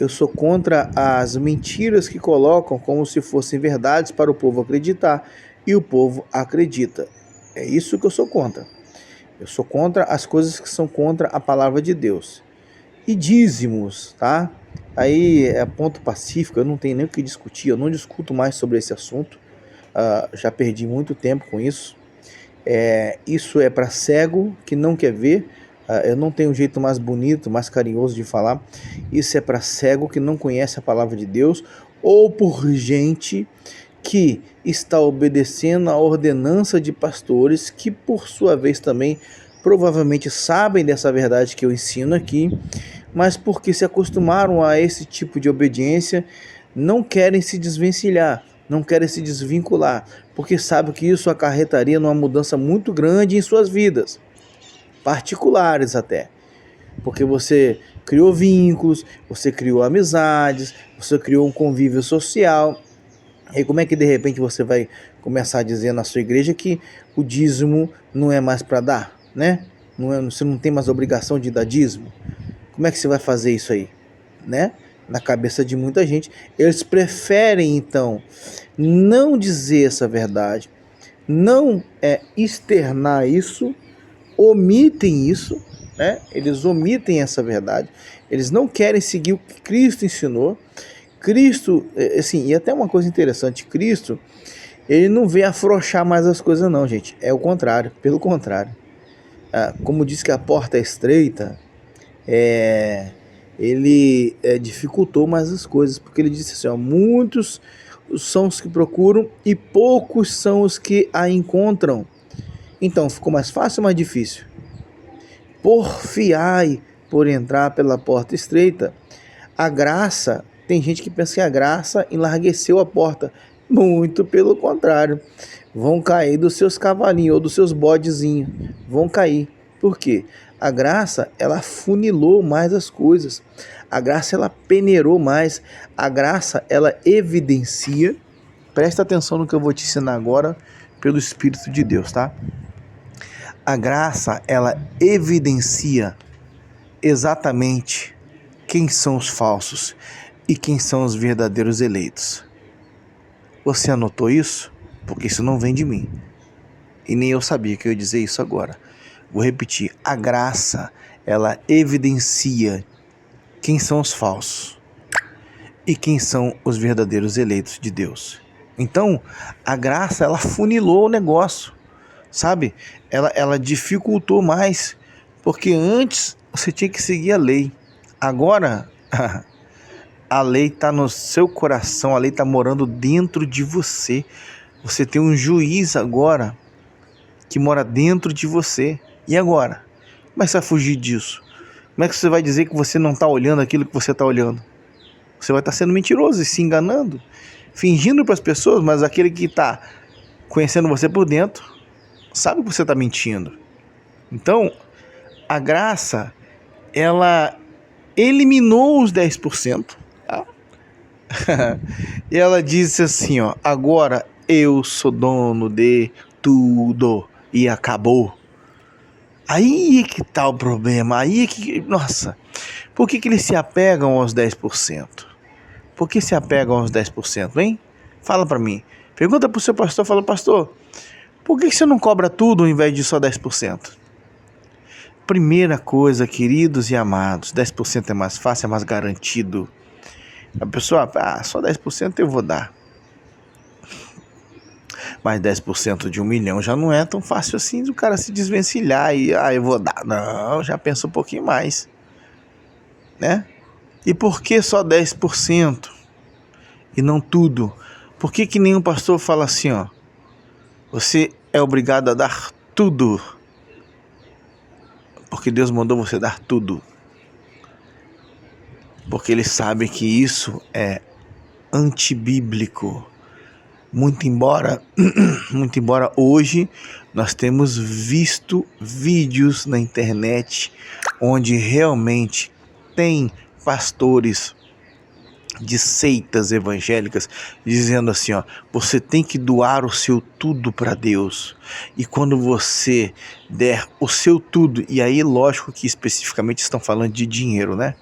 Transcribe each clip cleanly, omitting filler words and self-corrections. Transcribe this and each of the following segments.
Eu sou contra as mentiras que colocam como se fossem verdades para o povo acreditar e o povo acredita. É isso que eu sou contra. Eu sou contra as coisas que são contra a palavra de Deus. E dízimos, tá? Aí é ponto pacífico, eu não tenho nem o que discutir, eu não discuto mais sobre esse assunto. Já perdi muito tempo com isso. Isso é para cego que não quer ver. Eu não tenho um jeito mais bonito, mais carinhoso de falar. Isso é para cego que não conhece a palavra de Deus, ou por gente que está obedecendo a ordenança de pastores que, por sua vez, também provavelmente sabem dessa verdade que eu ensino aqui, mas porque se acostumaram a esse tipo de obediência, não querem se desvencilhar, não querem se desvincular, porque sabem que isso acarretaria numa mudança muito grande em suas vidas, particulares até. Porque você criou vínculos, você criou amizades, você criou um convívio social. E como é que de repente você vai começar a dizer na sua igreja que o dízimo não é mais para dar, né? Você não tem mais obrigação de dar dízimo? Como é que você vai fazer isso aí, né? Na cabeça de muita gente, eles preferem então não dizer essa verdade, não externar isso, omitem isso, né? Eles omitem essa verdade, eles não querem seguir o que Cristo ensinou. Cristo, assim, e até uma coisa interessante, Cristo, ele não vem afrouxar mais as coisas não, gente, é o contrário, pelo contrário. Como diz que a porta é estreita, ele dificultou mais as coisas, porque ele disse assim, ó, muitos são os que procuram e poucos são os que a encontram. Então ficou mais fácil ou mais difícil? Porfiai por entrar pela porta estreita. A graça, tem gente que pensa que a graça enlargueceu a porta. Muito pelo contrário. Vão cair dos seus cavalinhos ou dos seus bodezinhos. Vão cair. Por quê? A graça, ela funilou mais as coisas. A graça, ela peneirou mais. A graça, ela evidencia. Presta atenção no que eu vou te ensinar agora pelo Espírito de Deus, tá? A graça, ela evidencia exatamente quem são os falsos e quem são os verdadeiros eleitos. Você anotou isso? Porque isso não vem de mim. E nem eu sabia que eu ia dizer isso agora. Vou repetir. A graça, ela evidencia quem são os falsos e quem são os verdadeiros eleitos de Deus. Então, a graça, ela funilou o negócio, sabe? Ela dificultou mais, porque antes você tinha que seguir a lei. Agora, a lei está no seu coração, a lei está morando dentro de você. Você tem um juiz agora que mora dentro de você. E agora? Como é que você vai fugir disso? Como é que você vai dizer que você não está olhando aquilo que você está olhando? Você vai estar sendo mentiroso e se enganando, fingindo para as pessoas, mas aquele que está conhecendo você por dentro sabe que você está mentindo. Então, a graça, ela eliminou os 10%. Tá? E ela disse assim, ó, agora eu sou dono de tudo e acabou. Aí é que tá o problema, aí é que, nossa, por que eles se apegam aos 10%? Por que se apegam aos 10%, hein? Fala pra mim. Pergunta pro seu pastor, fala, pastor, por que você não cobra tudo ao invés de só 10%? Primeira coisa, queridos e amados, 10% é mais fácil, é mais garantido. A pessoa, só 10% eu vou dar. Mas 10% de 1 milhão já não é tão fácil assim do cara se desvencilhar e, eu vou dar. Não, já pensa um pouquinho mais, né? E por que só 10% e não tudo? Por que nenhum pastor fala assim, ó, você é obrigado a dar tudo? Porque Deus mandou você dar tudo. Porque ele sabe que isso é antibíblico. Muito embora hoje nós temos visto vídeos na internet onde realmente tem pastores de seitas evangélicas dizendo assim, ó, você tem que doar o seu tudo para Deus. E quando você der o seu tudo, e aí lógico que especificamente estão falando de dinheiro, né?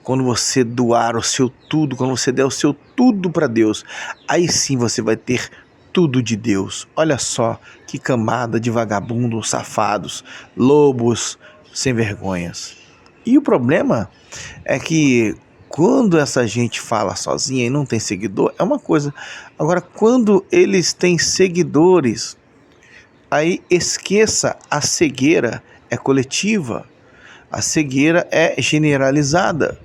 quando você doar o seu tudo, quando você der o seu tudo para Deus, aí sim você vai ter tudo de Deus. Olha só que camada de vagabundos, safados, lobos sem vergonhas. E o problema é que quando essa gente fala sozinha e não tem seguidor, é uma coisa. Agora, quando eles têm seguidores, aí esqueça, a cegueira é coletiva, a cegueira é generalizada.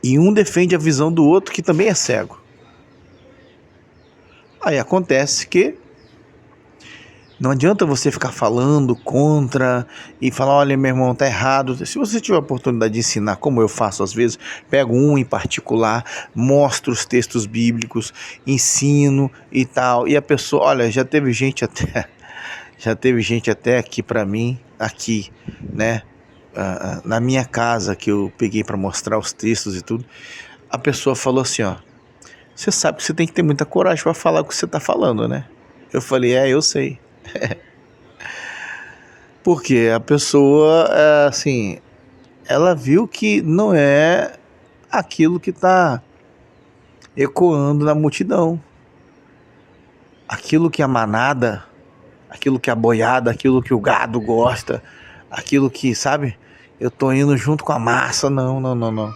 E um defende a visão do outro que também é cego. Aí acontece que não adianta você ficar falando contra e falar, olha, meu irmão, tá errado. Se você tiver a oportunidade de ensinar, como eu faço às vezes, pego um em particular, mostro os textos bíblicos, ensino e tal. E a pessoa, olha, já teve gente até aqui para mim, aqui, né, na minha casa, que eu peguei para mostrar os textos e tudo. A pessoa falou assim, ó, você sabe que você tem que ter muita coragem para falar o que você tá falando, né? Eu falei, eu sei. Porque a pessoa, assim, ela viu que não é aquilo que está ecoando na multidão. Aquilo que a manada, aquilo que a boiada, aquilo que o gado gosta, aquilo que, sabe, eu tô indo junto com a massa. Não, não, não, não.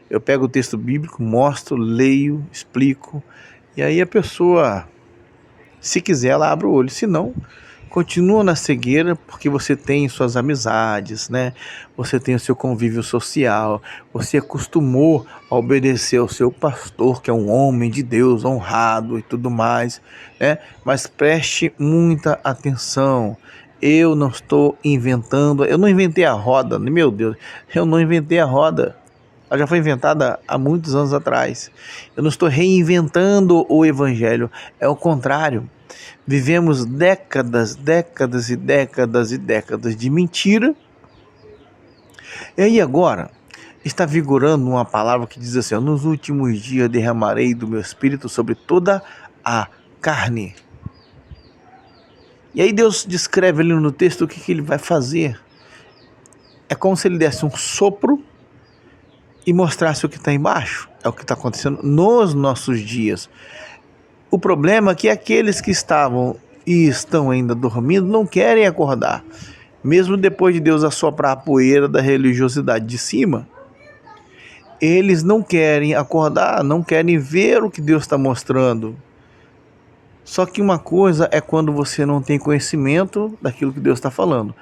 Eu pego o texto bíblico, mostro, leio, explico, e aí a pessoa, se quiser, ela abre o olho, se não, continua na cegueira, porque você tem suas amizades, né? Você tem o seu convívio social, você acostumou a obedecer ao seu pastor, que é um homem de Deus, honrado e tudo mais, né? Mas preste muita atenção. Eu não estou inventando, eu não inventei a roda, meu Deus, eu não inventei a roda. Ela já foi inventada há muitos anos atrás. Eu não estou reinventando o evangelho, é o contrário. Vivemos décadas e décadas de mentira. E aí agora está vigorando uma palavra que diz assim, nos últimos dias derramarei do meu espírito sobre toda a carne. E aí Deus descreve ali no texto o que ele vai fazer. É como se ele desse um sopro e mostrasse o que está embaixo. É o que está acontecendo nos nossos dias. O problema é que aqueles que estavam e estão ainda dormindo não querem acordar. Mesmo depois de Deus assoprar a poeira da religiosidade de cima, eles não querem acordar, não querem ver o que Deus está mostrando. Só que uma coisa é quando você não tem conhecimento daquilo que Deus está falando.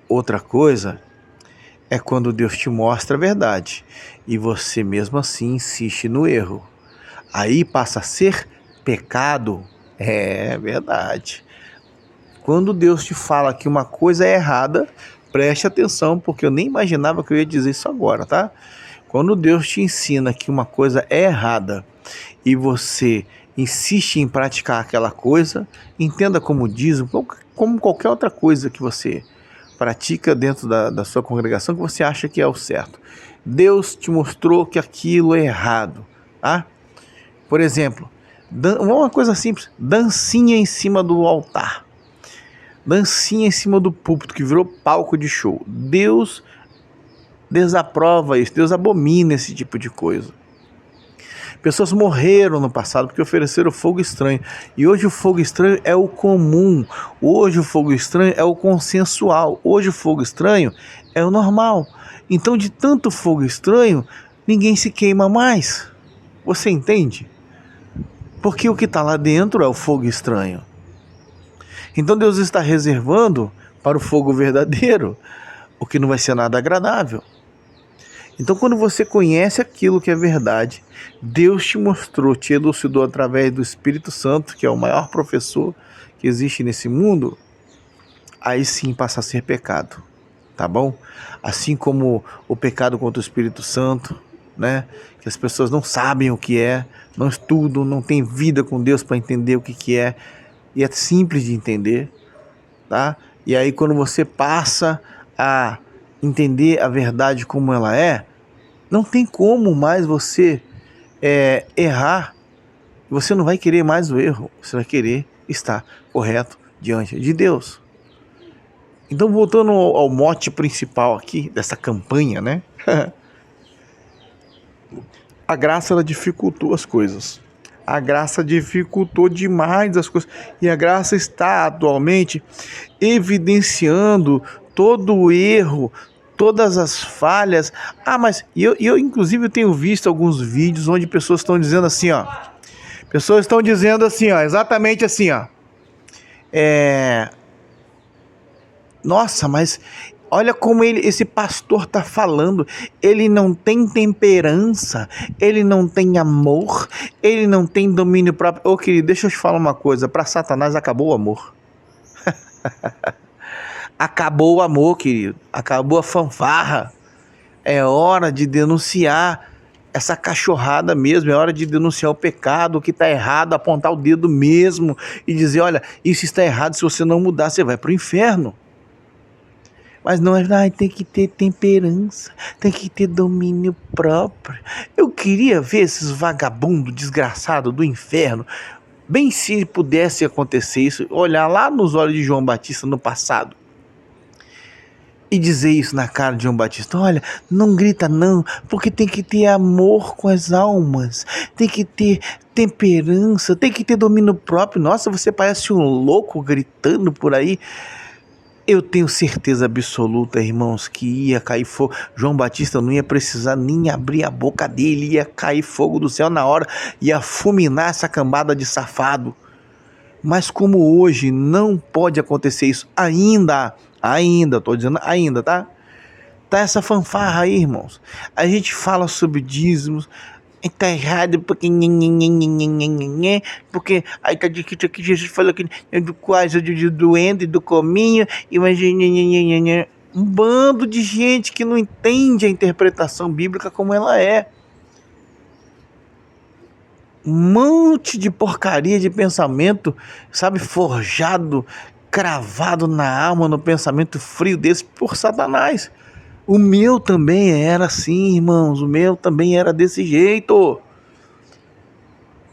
Outra coisa é quando Deus te mostra a verdade e você mesmo assim insiste no erro. Aí passa a ser pecado. É verdade. Quando Deus te fala que uma coisa é errada, preste atenção, porque eu nem imaginava que eu ia dizer isso agora, tá? Quando Deus te ensina que uma coisa é errada e você insiste em praticar aquela coisa, entenda como dízimo, como qualquer outra coisa que você pratica dentro da sua congregação que você acha que é o certo. Deus te mostrou que aquilo é errado, tá? Por exemplo, uma coisa simples, dancinha em cima do altar, dancinha em cima do púlpito que virou palco de show. Deus desaprova isso, Deus abomina esse tipo de coisa. Pessoas morreram no passado porque ofereceram fogo estranho. E hoje o fogo estranho é o comum. Hoje o fogo estranho é o consensual. Hoje o fogo estranho é o normal. Então, de tanto fogo estranho, ninguém se queima mais. Você entende? Porque o que está lá dentro é o fogo estranho. Então Deus está reservando para o fogo verdadeiro, o que não vai ser nada agradável. Então, quando você conhece aquilo que é verdade, Deus te mostrou, te elucidou através do Espírito Santo, que é o maior professor que existe nesse mundo, aí sim passa a ser pecado, tá bom? Assim como o pecado contra o Espírito Santo, né? Que as pessoas não sabem o que é, não estudam, não têm vida com Deus para entender o que é, e é simples de entender, tá? E aí quando você passa a entender a verdade como ela é, não tem como mais você errar. Você não vai querer mais o erro, você vai querer estar correto diante de Deus. Então, voltando ao mote principal aqui dessa campanha, né? A graça, ela dificultou as coisas. A graça dificultou demais as coisas. E a graça está atualmente evidenciando todo o erro, todas as falhas. Mas eu inclusive tenho visto alguns vídeos onde pessoas estão dizendo assim, ó. Pessoas estão dizendo assim, ó, exatamente assim, ó. Nossa, mas olha como esse pastor está falando. Ele não tem temperança, ele não tem amor, ele não tem domínio próprio. Ô querido, deixa eu te falar uma coisa. Para Satanás acabou o amor. Acabou o amor, querido. Acabou a fanfarra. É hora de denunciar essa cachorrada mesmo. É hora de denunciar o pecado, o que está errado, apontar o dedo mesmo e dizer, olha, isso está errado, se você não mudar, você vai para o inferno. Mas não é, tem que ter temperança, tem que ter domínio próprio. Eu queria ver esses vagabundos desgraçados do inferno, bem se pudesse acontecer isso, olhar lá nos olhos de João Batista no passado e dizer isso na cara de João Batista: olha, não grita não, porque tem que ter amor com as almas, tem que ter temperança, tem que ter domínio próprio. Nossa, você parece um louco gritando por aí. Eu tenho certeza absoluta, irmãos, que ia cair fogo. João Batista não ia precisar nem abrir a boca dele, ia cair fogo do céu na hora, ia fulminar essa cambada de safado. Mas como hoje não pode acontecer isso ainda, tô dizendo ainda, tá? Tá essa fanfarra aí, irmãos. A gente fala sobre dízimos, tá errado porque porque aí tá dito que Jesus falou que do quase do doente, do cominho, e um bando de gente que não entende a interpretação bíblica como ela é. Um monte de porcaria de pensamento, sabe, forjado, cravado na alma, no pensamento frio desse por Satanás. O meu também era assim, irmãos, o meu também era desse jeito.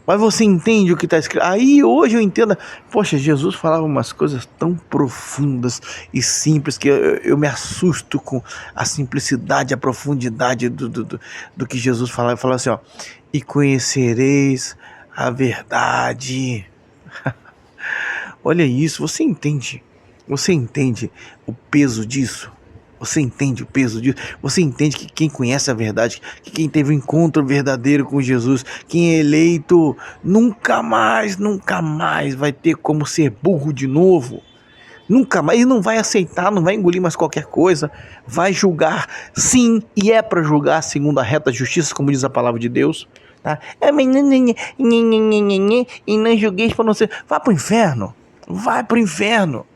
Mas você entende o que está escrito? Aí hoje eu entendo. Poxa, Jesus falava umas coisas tão profundas e simples que eu me assusto com a simplicidade, a profundidade do que Jesus falava. Ele falava assim, ó: e conhecereis a verdade. Olha isso, você entende? Você entende o peso disso? Você entende o peso disso? Você entende que quem conhece a verdade, que quem teve um encontro verdadeiro com Jesus, quem é eleito, nunca mais vai ter como ser burro de novo? Nunca mais. Ele não vai aceitar, não vai engolir mais qualquer coisa. Vai julgar, sim, e é para julgar segundo a reta justiça, como diz a palavra de Deus. Tá? E não julgueis para não ser. Vá para o inferno. Vai para o inferno.